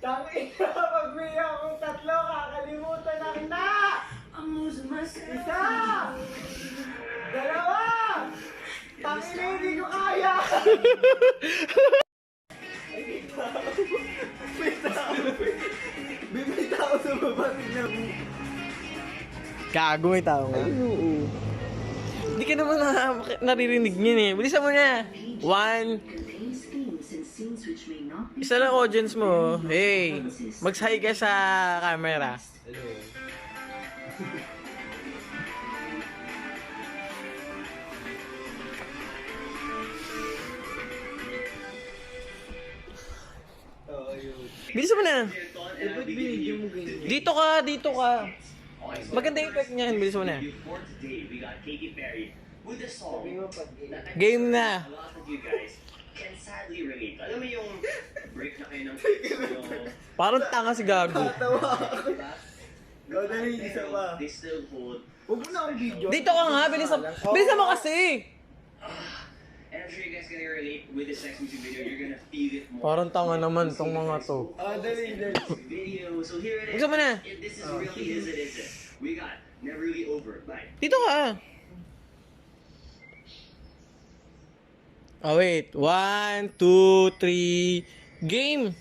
Tangina, magbili akong tatlo, kakalimutan na kita! Isa! Dalawa! Tangina, hindi ko kaya! May tao sa baba, tignan mo. Gago, may tao nga. Oo. Hindi ka naman naririnig niyan eh. Bilisan mo na. 1. Isa lang audience mo. Hey, mag-hi ka sa camera. Hello. Oo, yun. Bilisan mo na. Eh, ba't binigyan mo ganyan? Dito ka, dito ka. Maganda yung effect niyan. Bilisan mo na. Sabi mo pag Game na. can sadly relate. Alam mo yung break na kayo ng Parang tanga si Gago. Tawa ako. Go, dali, isa pa. They still hold. Huwag mo na akong video. Dito ka nga. Bilisan mo kasi. And I'm sure you guys can relate with this next music video. You're gonna feel it more. Parang tanga naman tong mga to. Dali. Video. So here it is. Bilisan mo na. If this is really is it. We got Never Really Over. Bye. Dito ka. Oh wait. 1, 2, 3. Game.